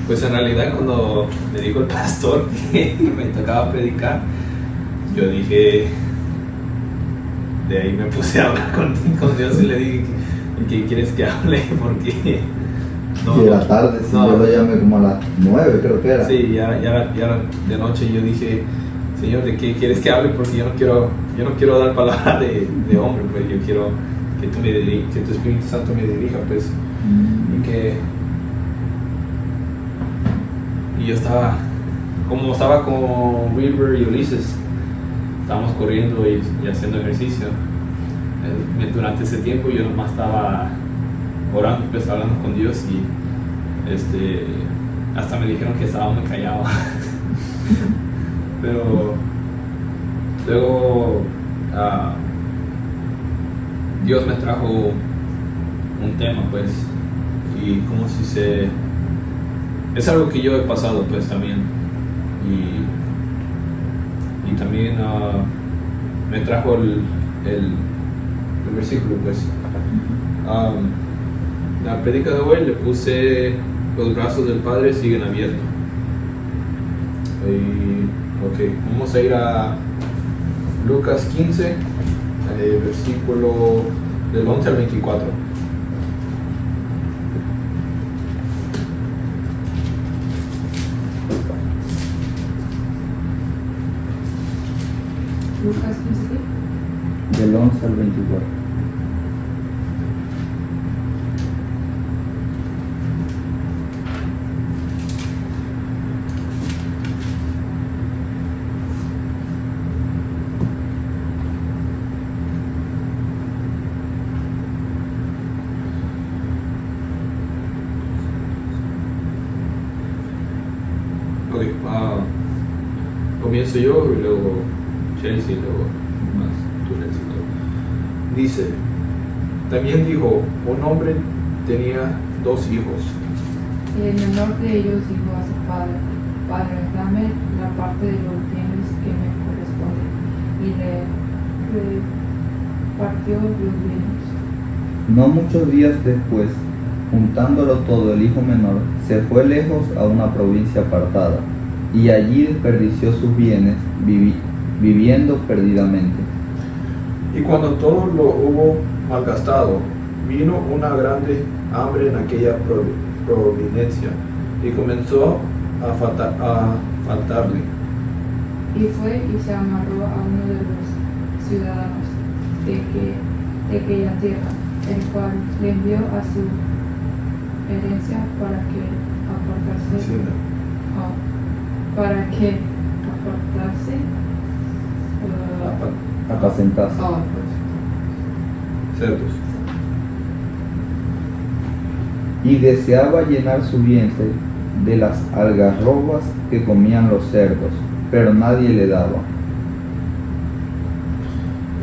Pues en realidad cuando me dijo el pastor que me tocaba predicar, yo dije, de ahí me puse a hablar con Dios y le dije, ¿qué quieres que hable? Porque no, y era tarde, sí, no, yo lo llamé como a las 9 creo que era. Sí, ya de noche. Yo dije, Señor, ¿de qué quieres que hable? Porque yo no quiero dar palabra de hombre, pues yo quiero que tú que tu Espíritu Santo me dirija, pues. Y yo estaba con Wilber y Ulises, estábamos corriendo y haciendo ejercicio. Durante ese tiempo yo nomás estaba orando, pues hablando con Dios, y hasta me dijeron que estaba muy callado. Pero luego Dios me trajo un tema, pues, y como si es algo que yo he pasado, pues, también, y también me trajo el versículo, pues. La prédica de hoy le puse: los brazos del Padre siguen abiertos. Vamos a ir a Lucas 15, versículo del 11 al 24. Lucas 15. Del 11 al 24. Comienzo yo y luego Chelsea y luego más tu éxito. Dice: también dijo, un hombre tenía 2 hijos. Y el menor de ellos dijo a su padre: Padre, dame la parte de los bienes que me corresponde. Y le repartió los bienes. No muchos días después, juntándolo todo, el hijo menor se fue lejos a una provincia apartada, y allí desperdició sus bienes viviendo perdidamente. Y cuando todo lo hubo malgastado, vino una grande hambre en aquella provincia, y comenzó a faltarle. Y fue y se amarró a uno de los ciudadanos de aquella tierra, el cual le envió a su herencia para que apacentase cerdos. Y deseaba llenar su vientre de las algarrobas que comían los cerdos, pero nadie le daba.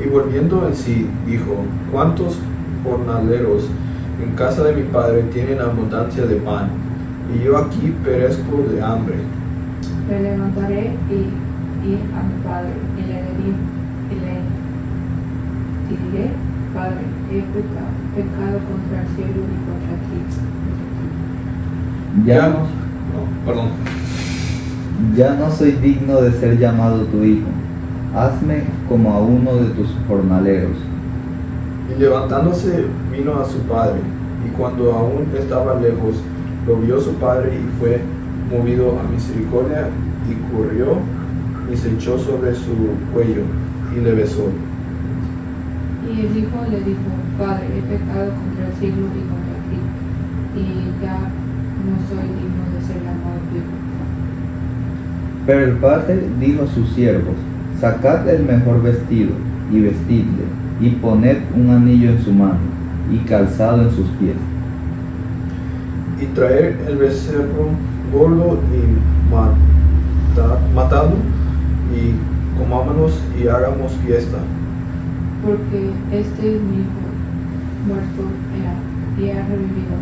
Y volviendo en sí, dijo: ¿cuántos jornaleros en casa de mi padre tienen abundancia de pan, y yo aquí perezco de hambre? Me levantaré y ir a mi padre, y le diré: Padre, he pecado contra el cielo y contra ti. Ya no soy digno de ser llamado tu hijo. Hazme como a uno de tus jornaleros. Y levantándose vino a su padre, y cuando aún estaba lejos, lo vio su padre, y fue movido a misericordia, y corrió y se echó sobre su cuello y le besó. Y el hijo le dijo: Padre, he pecado contra el cielo y contra ti, y ya no soy digno de ser llamado tu hijo. Pero el padre dijo a sus siervos: sacad el mejor vestido y vestidle, y poned un anillo en su mano y calzado en sus pies. Y traer el becerro gordo y matadlo, y comámonos y hagamos fiesta. Porque este es mi hijo, muerto era, y ha revivido.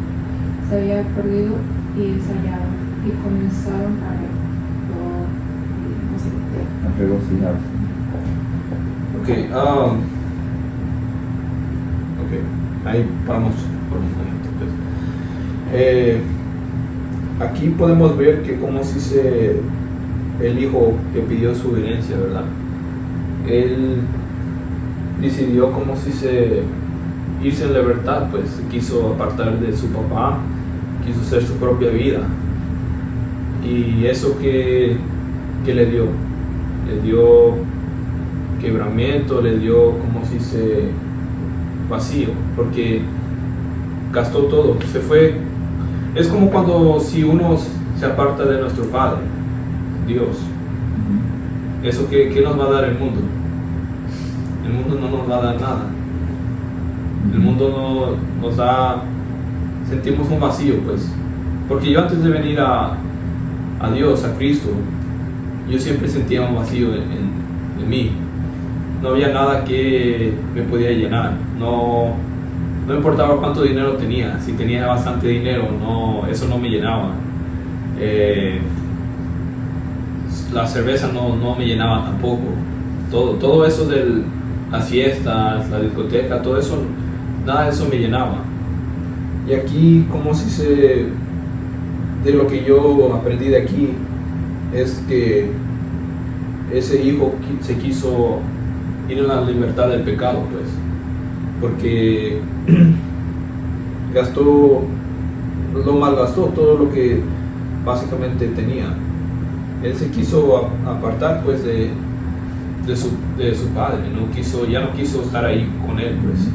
Se había perdido y es hallado. Y comenzaron a regocijarse. Ahí paramos por un momento, pues. aquí podemos ver que como si el hijo que pidió su herencia, ¿verdad? Él decidió como si irse en libertad, pues se quiso apartar de su papá, quiso hacer su propia vida. Y eso que le dio quebramiento, le dio como si vacío, porque gastó todo, se fue. Es como cuando si uno se aparta de nuestro Padre, Dios. Eso ¿qué nos va a dar el mundo? El mundo no nos va a dar nada. El mundo nos da, sentimos un vacío, pues. Porque yo antes de venir a Dios, a Cristo, yo siempre sentía un vacío en mí. No había nada que me podía llenar. No importaba cuánto dinero tenía. Si tenía bastante dinero, eso no me llenaba. La cerveza no me llenaba tampoco. Todo eso de las fiestas, la discoteca, todo eso, nada de eso me llenaba. Y aquí, como si de lo que yo aprendí de aquí, es que ese hijo se quiso ir en la libertad del pecado, pues, porque malgastó todo lo que básicamente tenía. Él se quiso apartar, pues, de su padre, ya no quiso estar ahí con él, pues,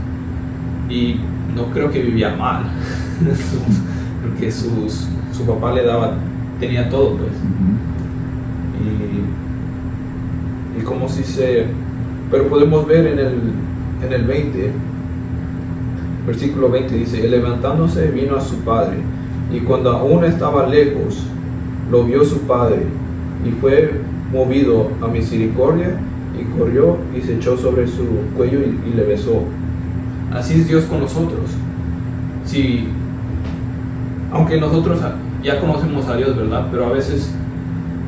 y no creo que vivía mal, porque su papá tenía todo, pues, y como si pero podemos ver en el 20, versículo 20 dice: levantándose vino a su padre, y cuando aún estaba lejos, lo vio su padre, y fue movido a misericordia, y corrió y se echó sobre su cuello y le besó. Así es Dios con nosotros. Aunque nosotros ya conocemos a Dios, ¿verdad? Pero a veces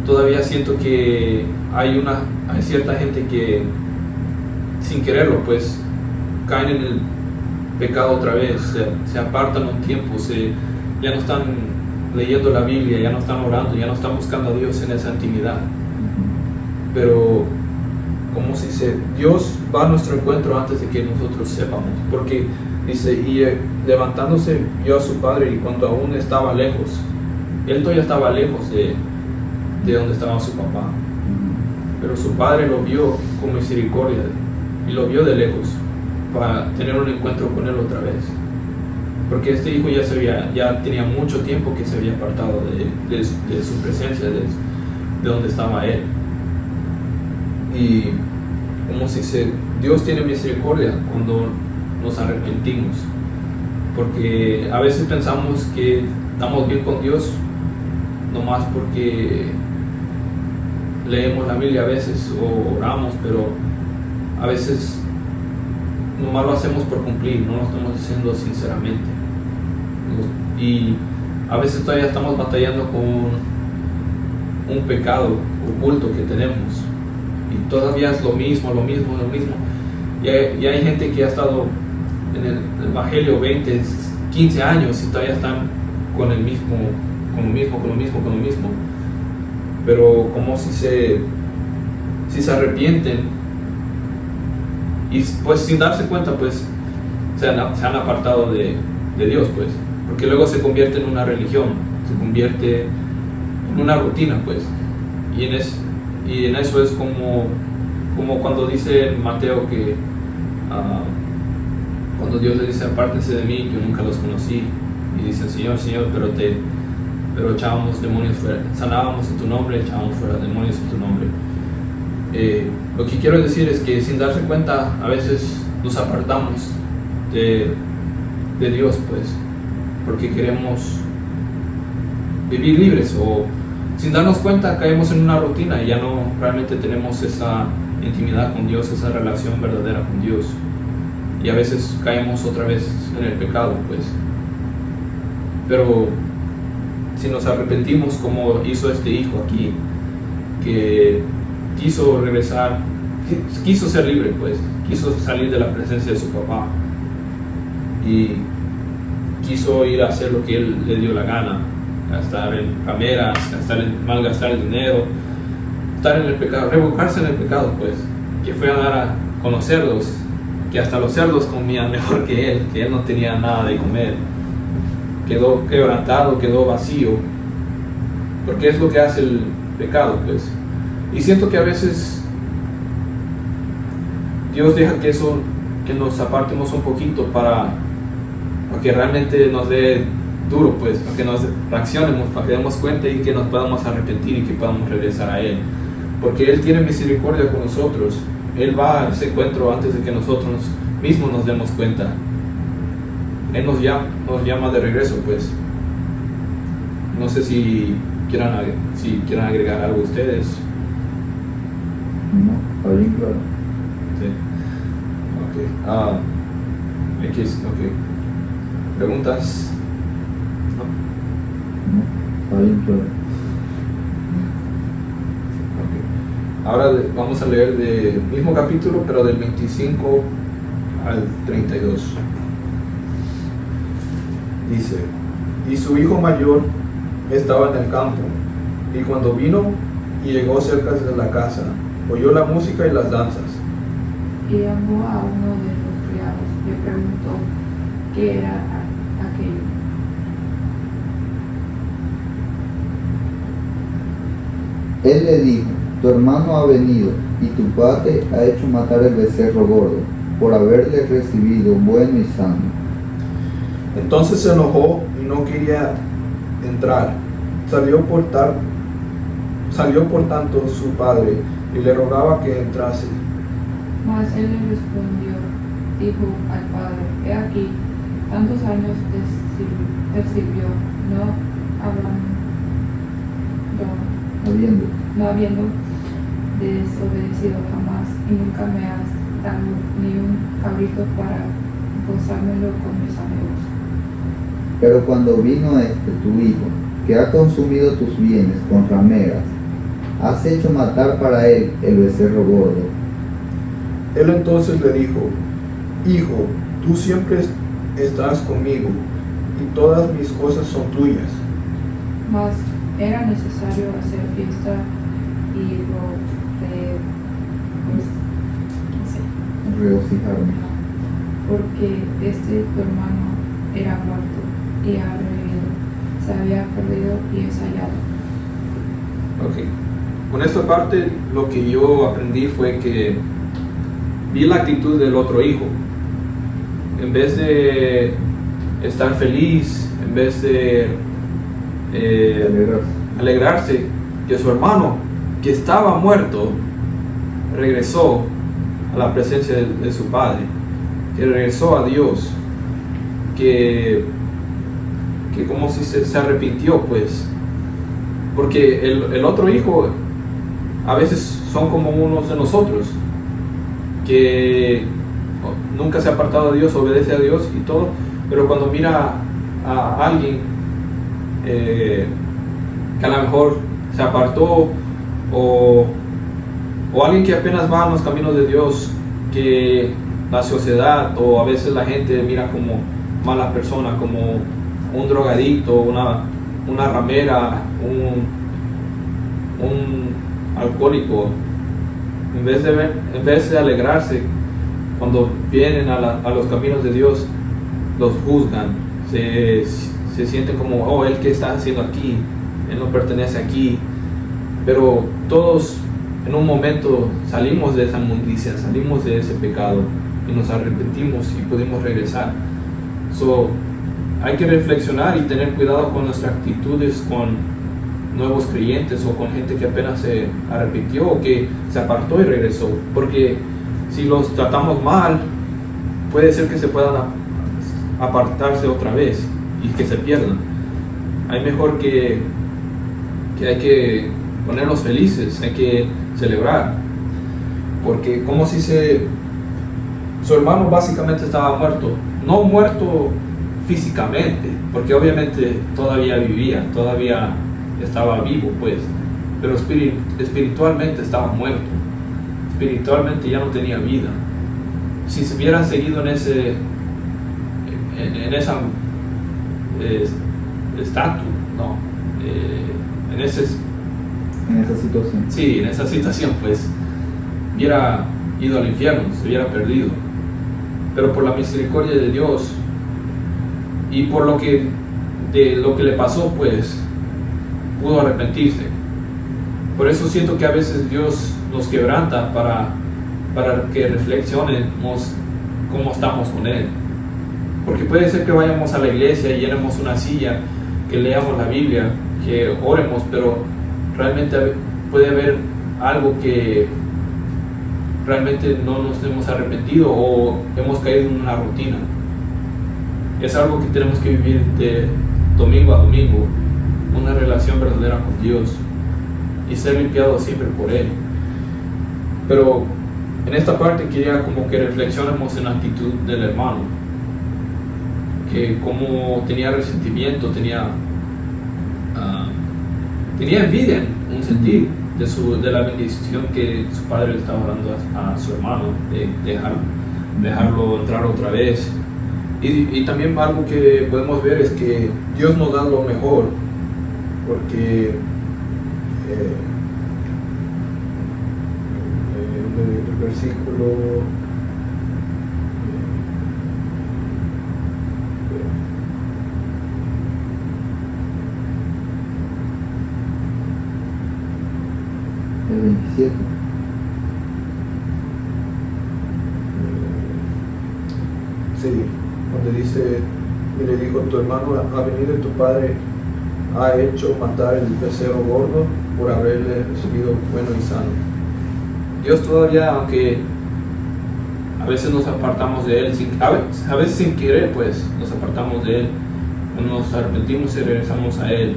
todavía siento que hay cierta gente que sin quererlo, pues, caen en el pecado otra vez, se apartan un tiempo, ya no están leyendo la Biblia, ya no están orando, ya no están buscando a Dios en esa intimidad. Pero como si Dios va a nuestro encuentro antes de que nosotros sepamos, porque dice: y levantándose vio a su padre, y cuando aún estaba lejos, él todavía estaba lejos de donde estaba su papá, pero su padre lo vio con misericordia y lo vio de lejos para tener un encuentro con él otra vez, porque este hijo ya tenía mucho tiempo que se había apartado de su presencia, de donde estaba él. Y como si Dios tiene misericordia cuando nos arrepentimos, porque a veces pensamos que estamos bien con Dios nomás porque leemos la Biblia a veces o oramos, pero a veces nomás lo hacemos por cumplir, no lo estamos haciendo sinceramente. Y a veces todavía estamos batallando con un pecado oculto que tenemos, y todavía es lo mismo. Y hay gente que ha estado en el Evangelio 20, 15 años y todavía están con lo mismo. Pero como si se arrepienten y pues sin darse cuenta, pues se han apartado de Dios, pues, porque luego se convierte en una religión, se convierte en una rutina, pues, y en eso es como cuando dice Mateo que cuando Dios le dice: apártense de mí, yo nunca los conocí, y dice: Señor, pero echábamos demonios fuera, sanábamos en tu nombre, echábamos fuera demonios en tu nombre. Lo que quiero decir es que sin darse cuenta a veces nos apartamos de Dios, pues, porque queremos vivir libres, o sin darnos cuenta caemos en una rutina y ya no realmente tenemos esa intimidad con Dios, esa relación verdadera con Dios, y a veces caemos otra vez en el pecado, pues. Pero si nos arrepentimos como hizo este hijo aquí, que quiso regresar, quiso ser libre, pues, quiso salir de la presencia de su papá y quiso ir a hacer lo que él le dio la gana, gastar en rameras, malgastar el dinero, estar en el pecado, revolcarse en el pecado, pues, que fue a dar a conocerlos, que hasta los cerdos comían mejor que él no tenía nada de comer, quedó quebrantado, quedó vacío, porque es lo que hace el pecado, pues. Y siento que a veces Dios deja que nos apartemos un poquito para que realmente nos dé duro, pues, para que nos reaccionemos, para que demos cuenta y que nos podamos arrepentir y que podamos regresar a Él, porque Él tiene misericordia con nosotros. Él va a ese encuentro antes de que nosotros mismos nos demos cuenta. Él nos llama de regreso, pues. No sé si quieran agregar algo ustedes. No, está bien claro. Sí. Ok. ¿Preguntas? No, está bien claro. Ok. Ahora vamos a leer del mismo capítulo, pero del 25 al 32. Dice: y su hijo mayor estaba en el campo, y cuando vino y llegó cerca de la casa, oyó la música y las danzas. Y llamó a uno de los criados y le preguntó qué era aquello. Él le dijo: tu hermano ha venido, y tu padre ha hecho matar el becerro gordo, por haberle recibido bueno y sano. Entonces se enojó y no quería entrar. Salió por tanto su padre y le rogaba que entrase. Mas él le respondió, dijo al padre: he aquí, tantos años te sirvió, no habiendo desobedecido jamás, y nunca me has dado ni un cabrito para gozármelo con mis amigos. Pero cuando vino tu hijo, que ha consumido tus bienes con rameras, has hecho matar para él el becerro gordo. Él entonces le dijo: hijo, tú siempre estás conmigo, y todas mis cosas son tuyas. Mas era necesario hacer fiesta y Regocijarme. porque tu hermano era muerto y ha revivido, se había perdido y es hallado. Ok. Con esta parte lo que yo aprendí fue que vi la actitud del otro hijo. En vez de estar feliz, en vez de alegrarse que su hermano, que estaba muerto, regresó a la presencia de su padre, que regresó a Dios, que como si se arrepintió, pues, porque el otro hijo a veces son como unos de nosotros, que nunca se ha apartado de Dios, obedece a Dios y todo, pero cuando mira a alguien que a lo mejor se apartó, o alguien que apenas va en los caminos de Dios, que la sociedad o a veces la gente mira como mala persona, como un drogadicto, una ramera, un alcohólico, en vez de alegrarse cuando vienen a los caminos de Dios, los juzgan, se sienten como, oh, él qué está haciendo aquí, él no pertenece aquí. Pero todos en un momento salimos de esa inmundicia, salimos de ese pecado y nos arrepentimos y podemos regresar. Hay que reflexionar y tener cuidado con nuestras actitudes con nuevos creyentes o con gente que apenas se arrepintió o que se apartó y regresó, porque si los tratamos mal puede ser que se puedan apartarse otra vez y que se pierdan. Hay mejor que hay que ponerlos felices, hay que celebrar, porque como si su hermano básicamente estaba muerto, no muerto físicamente, porque obviamente todavía vivía, todavía estaba vivo, pues, pero espiritualmente estaba muerto, espiritualmente ya no tenía vida. Si se hubieran seguido en esa estatus, no, en esa situación. Sí, en esa situación, pues, hubiera ido al infierno, se hubiera perdido. Pero por la misericordia de Dios y por de lo que le pasó, pues, pudo arrepentirse. Por eso siento que a veces Dios nos quebranta para que reflexionemos cómo estamos con Él. Porque puede ser que vayamos a la iglesia y llenemos una silla, que leamos la Biblia, que oremos, pero realmente puede haber algo que realmente no nos hemos arrepentido o hemos caído en una rutina. Es algo que tenemos que vivir de domingo a domingo, una relación verdadera con Dios y ser limpiados siempre por Él. Pero en esta parte quería como que reflexionemos en la actitud del hermano, que como tenía resentimiento, tenía envidia en un sentido de la bendición que su padre le estaba dando a su hermano, de dejarlo entrar otra vez. Y también algo que podemos ver es que Dios nos da lo mejor, porque el versículo el 27. Sí, donde dice, y le dijo, tu hermano ha venido y tu padre ha hecho matar el becerro gordo por haberle recibido bueno y sano. Dios todavía, aunque a veces nos apartamos de Él, a veces sin querer, pues nos apartamos de Él, nos arrepentimos y regresamos a Él.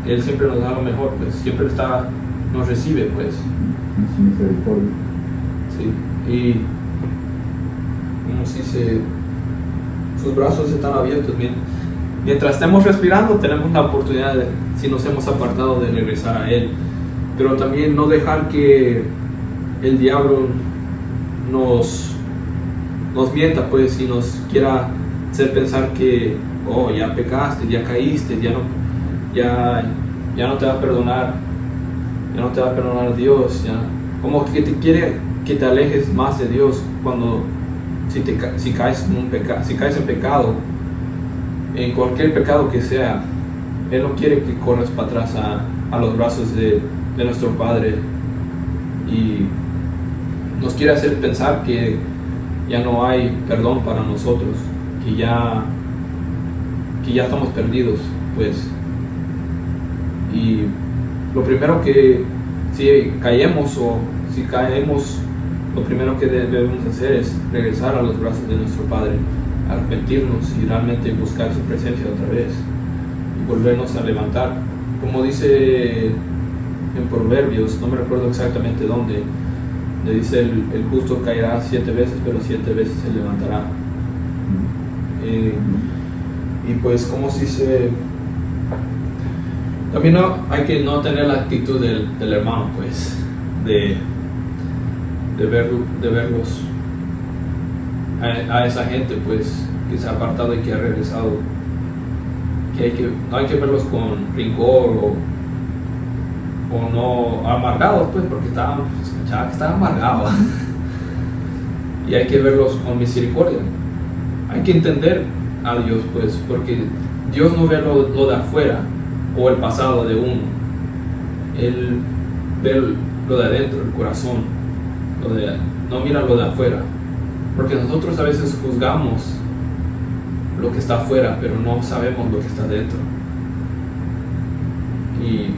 Él siempre nos da lo mejor, pues siempre nos recibe, pues. En su misericordia. Sí, y como si sus brazos están abiertos. Mientras estemos respirando, tenemos la oportunidad si nos hemos apartado, de regresar a Él. Pero también no dejar que el diablo nos mienta, pues, y nos quiera hacer pensar que, oh, ya pecaste, ya caíste, ya no te va a perdonar, Dios, ya. Como que te quiere que te alejes más de Dios cuando si caes en pecado, en cualquier pecado que sea. Él no quiere que corras para atrás a los brazos de nuestro Padre, y nos quiere hacer pensar que ya no hay perdón para nosotros, que ya estamos perdidos, pues. Y lo primero que si caemos, lo primero que debemos hacer es regresar a los brazos de nuestro Padre, arrepentirnos y realmente buscar su presencia otra vez y volvernos a levantar. Como dice en Proverbios, no me recuerdo exactamente dónde, le dice el justo caerá 7 veces, pero 7 veces se levantará. Y pues, como si también hay que no tener la actitud del hermano, pues, de verlos a esa gente, pues, que se ha apartado y que ha regresado, no hay que verlos con rencor o no amargados, pues, porque estaban amargados. Y hay que verlos con misericordia. Hay que entender a Dios, pues, porque Dios no ve lo de afuera o el pasado de uno. Él ve lo de adentro, el corazón, no mira lo de afuera, porque nosotros a veces juzgamos lo que está afuera, pero no sabemos lo que está dentro. Y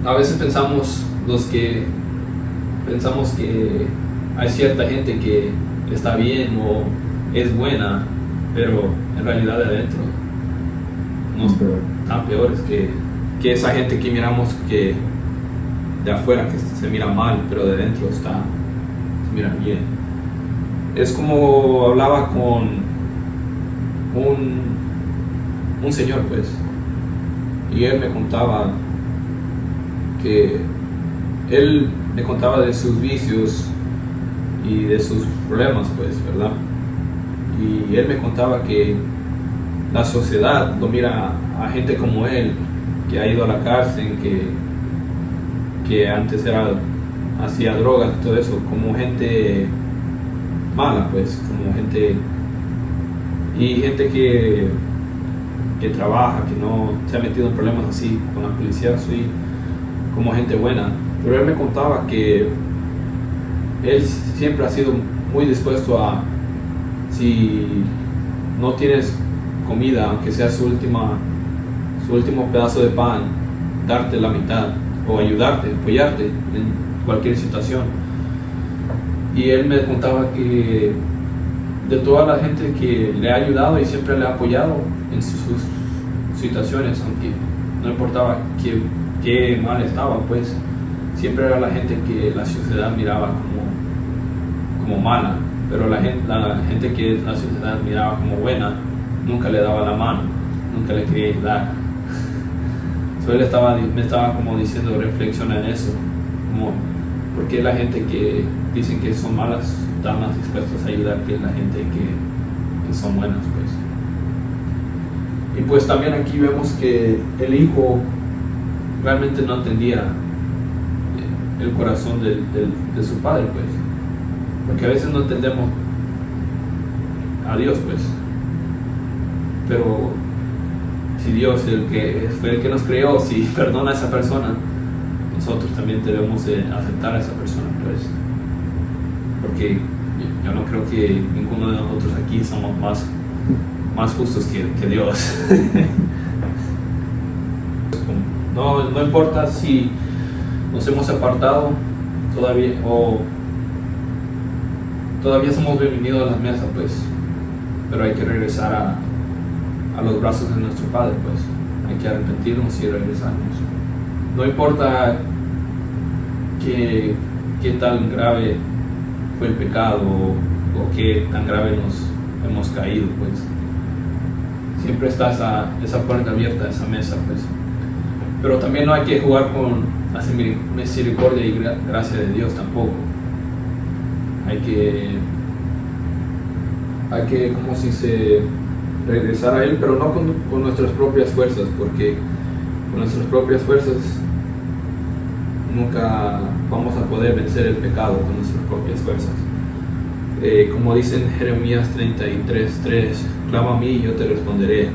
a veces pensamos que hay cierta gente que está bien o es buena, pero en realidad de adentro están peores que esa gente que miramos que de afuera que se mira mal, pero de dentro se mira bien. Es como hablaba con un señor, pues, y él me contaba de sus vicios y de sus problemas, pues, ¿verdad? Y él me contaba que la sociedad lo mira a gente como él, que ha ido a la cárcel, que antes hacía drogas y todo eso, como gente mala, pues, como gente que trabaja, que no se ha metido en problemas así con la policía, así como gente buena. Pero él me contaba que él siempre ha sido muy dispuesto a, si no tienes comida, aunque sea su último pedazo de pan, darte la mitad o ayudarte, apoyarte en cualquier situación. Y él me contaba que de toda la gente que le ha ayudado y siempre le ha apoyado en sus situaciones, aunque no importaba qué mal estaba, pues siempre era la gente que la sociedad miraba como mala, pero la gente que la sociedad miraba como buena nunca le daba la mano, nunca le quería ayudar. So él me estaba como diciendo, reflexiona en eso, como porque la gente que dicen que son malas están más dispuestos a ayudar que la gente que son buenas, pues. Y pues también aquí vemos que el hijo realmente no entendía el corazón de su padre, pues, porque a veces no entendemos a Dios, pues, pero si Dios fue el que nos creó, si perdona a esa persona, nosotros también debemos aceptar a esa persona, pues, porque yo no creo que ninguno de nosotros aquí somos más justos que Dios. No importa si nos hemos apartado todavía o todavía somos bienvenidos a la mesa, pues, pero hay que regresar a los brazos de nuestro Padre, pues, hay que arrepentirnos y regresarnos. No importa qué tan grave fue el pecado o qué tan grave nos hemos caído, pues siempre está esa puerta abierta, esa mesa, pues. Pero también no hay que jugar con la misericordia y gracia de Dios tampoco. Hay que como si se regresar a Él, pero no con nuestras propias fuerzas, porque con nuestras propias fuerzas nunca vamos a poder vencer el pecado con nuestras propias fuerzas. Como dice en Jeremías 33:3, clama a mí y yo te responderé.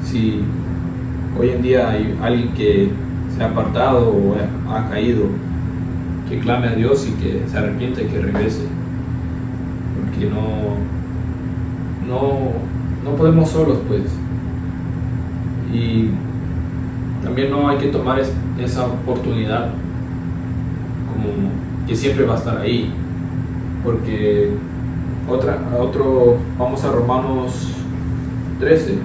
Si hoy en día hay alguien que se ha apartado o ha caído, que clame a Dios y que se arrepiente y que regrese, porque no podemos solos, pues. Y también no hay que tomar esa oportunidad como que siempre va a estar ahí, porque vamos a Romanos 13.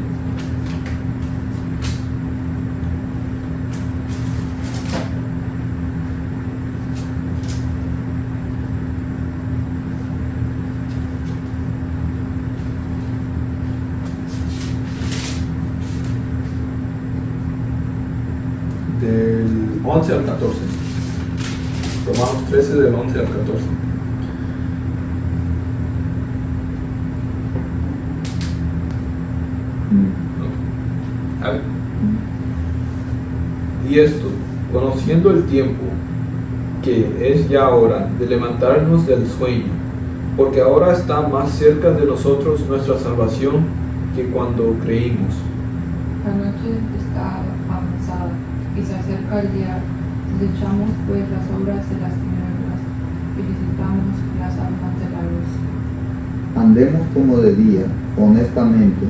Del 11 al 14. Romanos 13 del 11 al 14. A ver. Y esto, conociendo el tiempo, que es ya hora de levantarnos del sueño, porque ahora está más cerca de nosotros nuestra salvación que cuando creímos. La noche está avanzada y se acerca el día. Desechamos pues las obras de las tinieblas y visitamos las almas de la luz. Andemos como de día, honestamente,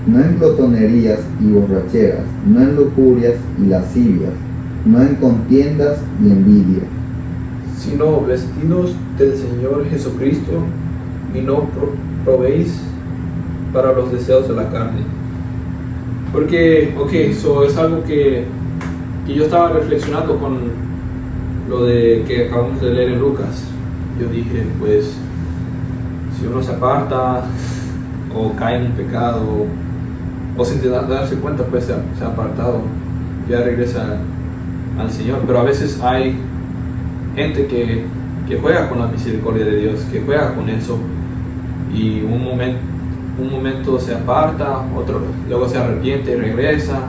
no en glotonerías y borracheras, no en lujurias y lascivias, no en contiendas y envidia, sino vestidos del Señor Jesucristo y no probéis para los deseos de la carne. Porque, eso es algo que yo estaba reflexionando con lo que acabamos de leer en Lucas. Yo dije, pues, si uno se aparta o cae en un pecado o sin darse cuenta, pues se ha apartado, ya regresa al Señor. Pero a veces hay gente que juega con la misericordia de Dios, que juega con eso, y un un momento se aparta, luego se arrepiente y regresa,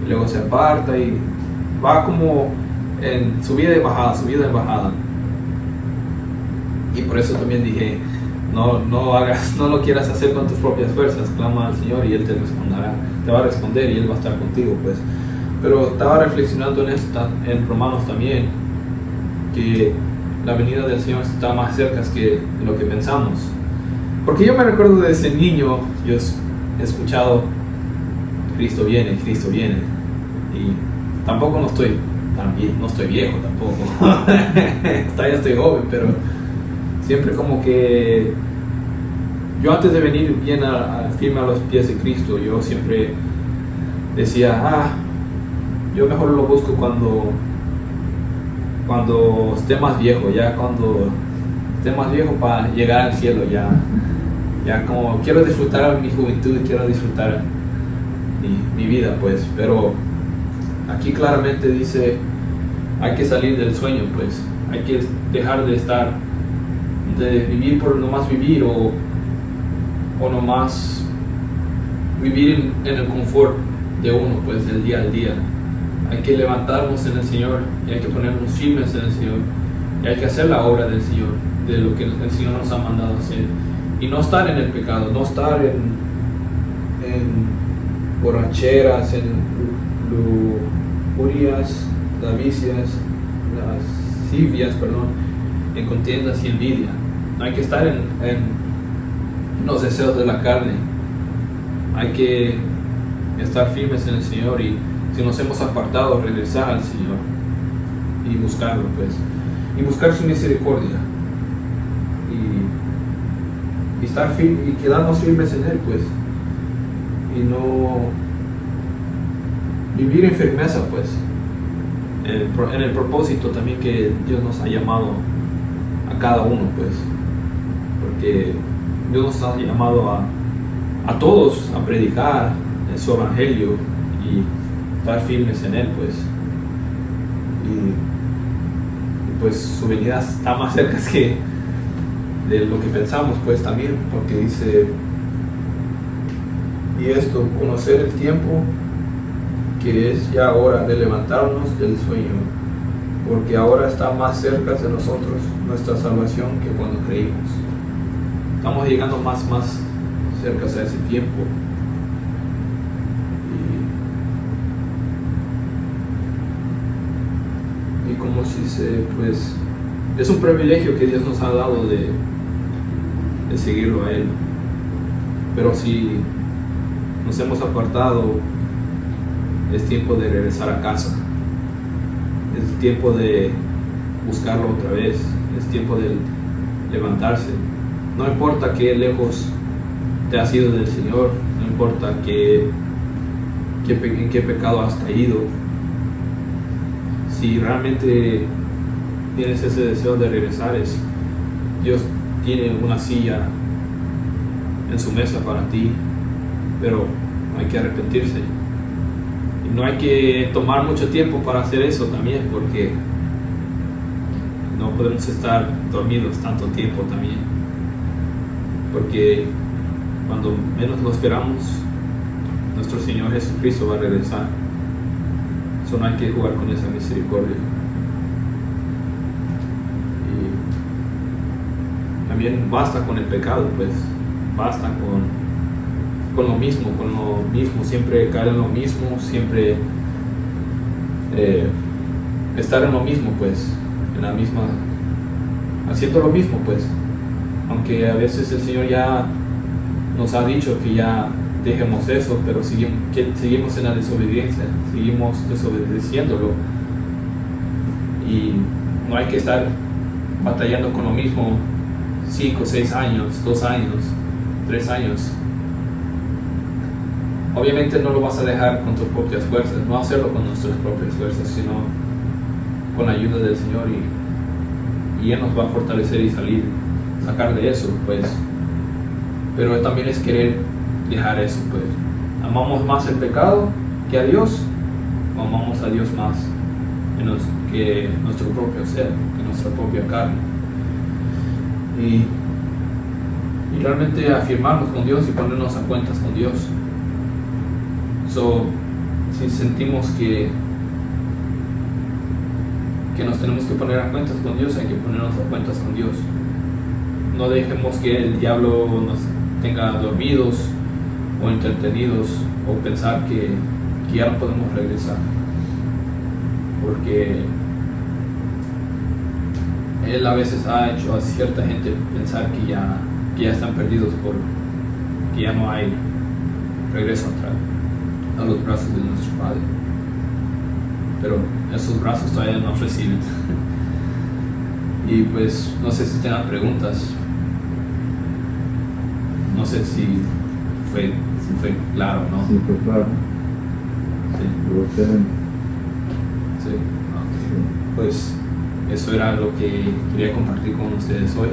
y luego se aparta y va como en subida y bajada, subida y bajada. Y por eso también dije, no lo quieras hacer con tus propias fuerzas, clama al Señor y Él te responderá, te va a responder y Él va a estar contigo, pues. Pero estaba reflexionando en Romanos también, que la venida del Señor está más cerca que lo que pensamos. Porque yo me recuerdo de ese niño, yo he escuchado, Cristo viene, y tampoco no estoy viejo tampoco, todavía estoy joven, pero siempre como que yo antes de venir bien firme a los pies de Cristo, yo siempre decía, yo mejor lo busco cuando esté más viejo, ya cuando esté más viejo para llegar al cielo, ya como quiero disfrutar mi juventud, quiero disfrutar mi vida, pues. Pero aquí claramente dice, hay que salir del sueño, pues, hay que dejar de vivir por nomás vivir o nomás vivir en el confort de uno, pues, del día al día. Hay que levantarnos en el Señor y hay que ponernos firmes en el Señor y hay que hacer la obra del Señor, de lo que el Señor nos ha mandado hacer, y no estar en el pecado, no estar en borracheras, en lujurias, lascivias, en contiendas y envidia. No hay que estar en los deseos de la carne. Hay que estar firmes en el Señor, y si nos hemos apartado, regresar al Señor y buscarlo, pues, y buscar su misericordia y estar firmes y quedarnos firmes en Él, pues, y no vivir en firmeza, pues, en el propósito también que Dios nos ha llamado a cada uno, pues, porque Dios nos ha llamado a todos a predicar en su evangelio y estar firmes en Él, pues, y pues su venida está más cerca que de lo que pensamos, pues, también, porque dice, y esto, conocer el tiempo que es ya hora de levantarnos del sueño, porque ahora está más cerca de nosotros nuestra salvación que cuando creímos. Estamos llegando más cerca a ese tiempo. Y como si pues, es un privilegio que Dios nos ha dado de seguirlo a Él. Pero si nos hemos apartado, es tiempo de regresar a casa. Es tiempo de buscarlo otra vez. Es tiempo de levantarse. No importa qué lejos te has ido del Señor, no importa en qué pecado has caído. Si realmente tienes ese deseo de regresar, Dios tiene una silla en su mesa para ti, pero hay que arrepentirse. Y no hay que tomar mucho tiempo para hacer eso también, porque no podemos estar dormidos tanto tiempo también, porque cuando menos lo esperamos, nuestro Señor Jesucristo va a regresar. Eso no hay que jugar con esa misericordia. Y también basta con el pecado, pues, basta con lo mismo, siempre caer en lo mismo, siempre estar en lo mismo, pues, haciendo lo mismo, pues, aunque a veces el Señor ya nos ha dicho que ya dejemos eso, pero seguimos en la desobediencia, seguimos desobedeciéndolo, y no hay que estar batallando con lo mismo 5, 6 años, 2 años, 3 años. Obviamente no lo vas a dejar con tus propias fuerzas, no hacerlo con nuestras propias fuerzas, sino con la ayuda del Señor, y Él nos va a fortalecer y sacar de eso, pues. Pero también es querer dejar eso, pues. Amamos más el pecado que a Dios, o amamos a Dios más que nuestro propio ser, que nuestra propia carne. y realmente afirmarnos con Dios y ponernos a cuentas con Dios. Si sentimos que nos tenemos que poner a cuentas con Dios, hay que ponernos a cuentas con Dios. No dejemos que el diablo nos tenga dormidos o entretenidos o pensar que ya no podemos regresar, porque él a veces ha hecho a cierta gente pensar que ya están perdidos, que ya no hay regreso atrás a los brazos de nuestro Padre, pero esos brazos todavía no reciben. Y pues no sé si tengan preguntas, no sé si fue claro, ¿no? Sí, fue claro. Sí. Estuvo excelente. Sí. Ok. Pues eso era lo que quería compartir con ustedes hoy.